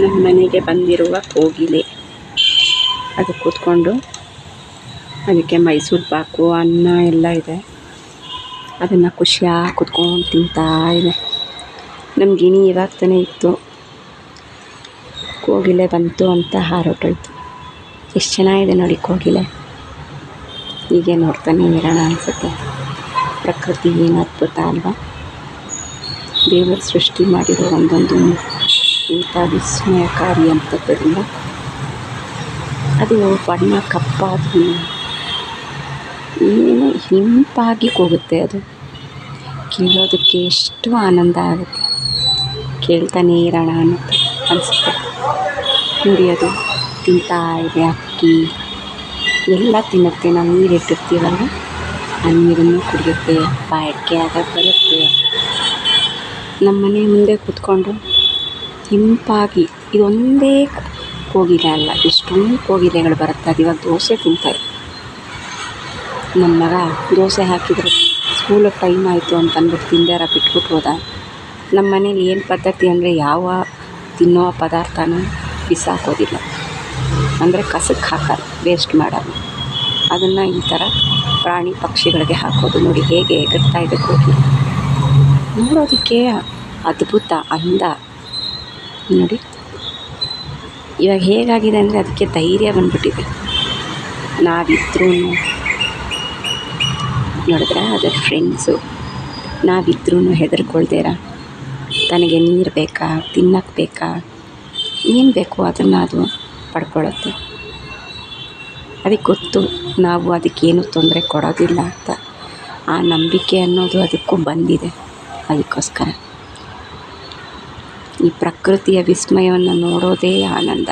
ನಮ್ಮ ಮನೆಗೆ ಬಂದಿರುವ ಕೋಗಿಲೆ. ಅದು ಕೂತ್ಕೊಂಡು ಅದಕ್ಕೆ ಮೈಸೂರು ಪಾಕು ಅನ್ನ ಎಲ್ಲ ಇದೆ. ಅದನ್ನು ಖುಷಿಯಾಗಿ ಕೂತ್ಕೊಂಡು ತಿಂತಾ ಇದೆ. ನಮ್ಮ ಗಿಣಿ ಇವಾಗ ತಾನೇ ಇತ್ತು, ಕೋಗಿಲೆ ಬಂತು ಅಂತ ಹಾರೊಟ್ಟೋಯ್ತು. ಎಷ್ಟು ಚೆನ್ನಾಗಿದೆ ನೋಡಿ ಕೋಗಿಲೆ. ಹೀಗೆ ನೋಡ್ತಾನೆ ಇರೋಣ ಅನಿಸುತ್ತೆ. ಪ್ರಕೃತಿ ಏನು ಅದ್ಭುತ ಅಲ್ವಾ. ದೇವರು ಸೃಷ್ಟಿ ಮಾಡಿರೋ ಒಂದೊಂದು ಇಂಥ ವಿಸ್ಮಯಕಾರಿ ಅಂಥದ್ದರಿಂದ ಅದು ಬಣ್ಣ ಕಪ್ಪಾಗಿ ಏನು ಹಿಂಪಾಗಿ ಹೋಗುತ್ತೆ. ಅದು ಕೇಳೋದಕ್ಕೆ ಎಷ್ಟು ಆನಂದ ಆಗುತ್ತೆ. ಕೇಳ್ತಾನೇ ಇರೋಣ ಅನ್ನುತ್ತೆ ಅನಿಸುತ್ತೆ. ನೋಡಿ ಅದು ತಿಂತಾ ಇದೆ. ಅಕ್ಕಿ ಎಲ್ಲ ತಿನ್ನುತ್ತೆ. ನಾವು ನೀರಿಟ್ಟಿರ್ತೀವಲ್ಲ, ಆ ನೀರನ್ನು ಕುಡಿಯುತ್ತೆ, ಬಾಯಿಗೆ ಆಗ ಬರುತ್ತೆ. ನಮ್ಮ ಮನೆ ಮುಂದೆ ಕೂತ್ಕೊಂಡು ಹಿಂಪಾಗಿ, ಇದೊಂದೇ ಕೋಗಿಲೆ ಅಲ್ಲ, ಎಷ್ಟೊಂದು ಕೋಗಿಲೆಗಳು ಬರುತ್ತೆ. ಅದು ಇವಾಗ ದೋಸೆ ತಿಂತಾರೆ. ನನ್ನ ಮಗ ದೋಸೆ ಹಾಕಿದ್ರು, ಸ್ಕೂಲಿಗೆ ಟೈಮ್ ಆಯಿತು ಅಂತ ಅಂದ್ಬಿಟ್ಟು ತಿಂದಾರ ಬಿಟ್ಬಿಟ್ಟು ಹೋದ. ನಮ್ಮ ಮನೇಲಿ ಏನು ಪದ್ಧತಿ ಅಂದರೆ ಯಾವ ತಿನ್ನೋ ಪದಾರ್ಥನೂ ಬಿಸಾಕೋದಿಲ್ಲ, ಅಂದರೆ ಕಸಕ್ಕೆ ಹಾಕೋದು, ವೇಸ್ಟ್ ಮಾಡೋದು. ಅದನ್ನು ಈ ಥರ ಪ್ರಾಣಿ ಪಕ್ಷಿಗಳಿಗೆ ಹಾಕೋದು. ನೋಡಿ ಹೇಗೆ ಎಗರ್ತಾ ಇದೆ ಕೋಗಿಲೆ, ನೋಡೋದಕ್ಕೆ ಅದ್ಭುತ ಅಂದ. ನೋಡಿ ಇವಾಗ ಹೇಗಾಗಿದೆ ಅಂದರೆ ಅದಕ್ಕೆ ಧೈರ್ಯ ಬಂದ್ಬಿಟ್ಟಿದೆ. ನಾವಿದ್ರೂ ನೋಡಿದ್ರೆ ಅದರ ಫ್ರೆಂಡ್ಸು, ನಾವಿದ್ರೂ ಹೆದರ್ಕೊಳ್ದೇರ ತನಗೆ ನೀರು ಬೇಕಾ, ತಿನ್ನಕ್ಕೆ ಬೇಕಾ, ಏನು ಬೇಕು ಅದನ್ನು ಅದು ಪಡ್ಕೊಳ್ಳುತ್ತೆ. ಅದಕ್ಕೆ ಗೊತ್ತು ನಾವು ಅದಕ್ಕೇನು ತೊಂದರೆ ಕೊಡೋದಿಲ್ಲ ಅಂತ. ಆ ನಂಬಿಕೆ ಅನ್ನೋದು ಅದಕ್ಕೂ ಬಂದಿದೆ. ಅದಕ್ಕೋಸ್ಕರ ಈ ಪ್ರಕೃತಿಯ ವಿಸ್ಮಯವನ್ನು ನೋಡೋದೇ ಆನಂದ.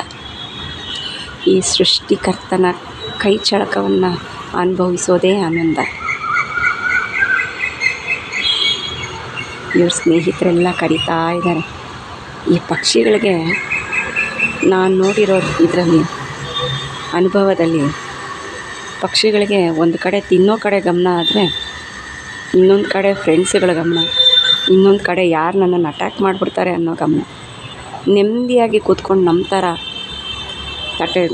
ಈ ಸೃಷ್ಟಿಕರ್ತನ ಕೈ ಚಳಕವನ್ನು ಅನುಭವಿಸೋದೇ ಆನಂದ. ಇವ್ರ ಸ್ನೇಹಿತರೆಲ್ಲ ಕರೀತಾ ಇದ್ದಾರೆ. ಈ ಪಕ್ಷಿಗಳಿಗೆ ನಾನು ನೋಡಿರೋ ಇದರಲ್ಲಿ ಅನುಭವದಲ್ಲಿ, ಪಕ್ಷಿಗಳಿಗೆ ಒಂದು ಕಡೆ ತಿನ್ನೋ ಕಡೆ ಗಮನ ಆದರೆ ಇನ್ನೊಂದು ಕಡೆ ಫ್ರೆಂಡ್ಸ್ಗಳ ಗಮನ, ಇನ್ನೊಂದು ಕಡೆ ಯಾರು ನನ್ನನ್ನು ಅಟ್ಯಾಕ್ ಮಾಡಿಬಿಡ್ತಾರೆ ಅನ್ನೋ ಗಮನ. ನೆಮ್ಮದಿಯಾಗಿ ಕೂತ್ಕೊಂಡು ನಮ್ಮ ಥರ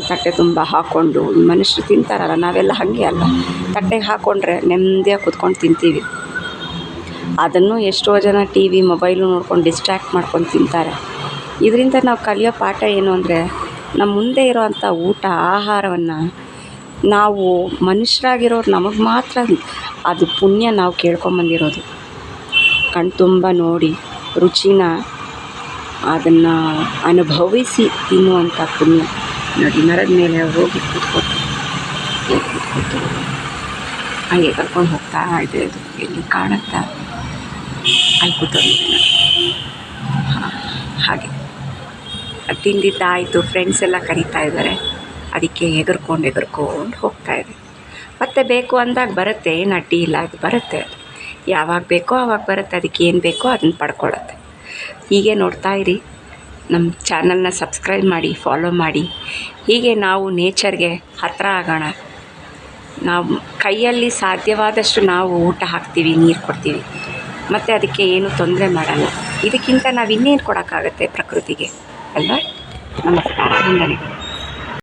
ತಟ್ಟೆ ತುಂಬ ಹಾಕ್ಕೊಂಡು ಈ ಮನುಷ್ಯರು ತಿಂತಾರಲ್ಲ, ನಾವೆಲ್ಲ ಹಾಗೆ ಅಲ್ಲ. ತಟ್ಟೆಗೆ ಹಾಕ್ಕೊಂಡ್ರೆ ನೆಮ್ಮದಿಯಾಗಿ ಕೂತ್ಕೊಂಡು ತಿಂತೀವಿ. ಅದನ್ನು ಎಷ್ಟೋ ಜನ ಟಿ ವಿ ಮೊಬೈಲು ನೋಡ್ಕೊಂಡು ಡಿಸ್ಟ್ರ್ಯಾಕ್ಟ್ ಮಾಡ್ಕೊಂಡು ತಿಂತಾರೆ. ಇದರಿಂದ ನಾವು ಕಲಿಯೋ ಪಾಠ ಏನು ಅಂದರೆ, ನಮ್ಮ ಮುಂದೆ ಇರೋವಂಥ ಊಟ ಆಹಾರವನ್ನು ನಾವು ಮನುಷ್ಯರಾಗಿರೋರು ನಮಗೆ ಮಾತ್ರ ಅದು ಪುಣ್ಯ ನಾವು ಕೇಳ್ಕೊಂಬಂದಿರೋದು. ಕಣ್ತುಂಬ ನೋಡಿ ರುಚಿನ ಅದನ್ನು ಅನುಭವಿಸಿ ತಿನ್ನುವಂಥ ಪುಣ್ಯ. ನೋಡಿ ಮರದ ಮೇಲೆ ಹೋಗಿ ಕೂತ್ಕೊಟ್ಟು ಹಾಗೆ ಕರ್ಕೊಂಡು ಹೋಗ್ತಾ ಇದೆ. ಅದು ಎಲ್ಲಿ ಕಾಣುತ್ತಾ ಅಲ್ಲಿ ಕೂತ್ಕೊಂಡಿದ್ದೀನಿ. ಹಾಗೆ ತಿಂದಿದ್ದಾಯಿತು, ಫ್ರೆಂಡ್ಸ್ ಎಲ್ಲ ಕರೀತಾ ಇದ್ದಾರೆ. ಅದಕ್ಕೆ ಎಗರ್ಕೊಂಡು ಹೋಗ್ತಾ ಇದೆ. ಮತ್ತೆ ಬೇಕು ಅಂದಾಗ ಬರುತ್ತೆ, ಏನು ಅಡ್ಡಿ ಇಲ್ಲ, ಅದು ಬರುತ್ತೆ. ಅದು ಯಾವಾಗ ಬೇಕೋ ಆವಾಗ ಬರುತ್ತೆ. ಅದಕ್ಕೆ ಏನು ಬೇಕೋ ಅದನ್ನು ಪಡ್ಕೊಳ್ಳುತ್ತೆ. ಹೀಗೆ ನೋಡ್ತಾ ಇರಿ. ನಮ್ಮ ಚಾನಲ್ನ ಸಬ್ಸ್ಕ್ರೈಬ್ ಮಾಡಿ, ಫಾಲೋ ಮಾಡಿ. ಹೀಗೆ ನಾವು ನೇಚರ್ಗೆ ಹತ್ತಿರ ಆಗೋಣ. ನಾವು ಕೈಯಲ್ಲಿ ಸಾಧ್ಯವಾದಷ್ಟು ನಾವು ಊಟ ಹಾಕ್ತೀವಿ, ನೀರು ಕೊಡ್ತೀವಿ, ಮತ್ತು ಅದಕ್ಕೆ ಏನು ತೊಂದರೆ ಮಾಡಲ್ಲ. ಇದಕ್ಕಿಂತ ನಾವು ಇನ್ನೇನು ಕೊಡೋಕ್ಕಾಗತ್ತೆ ಪ್ರಕೃತಿಗೆ ಅಲ್ವಾ. ನಮಸ್ಕಾರ.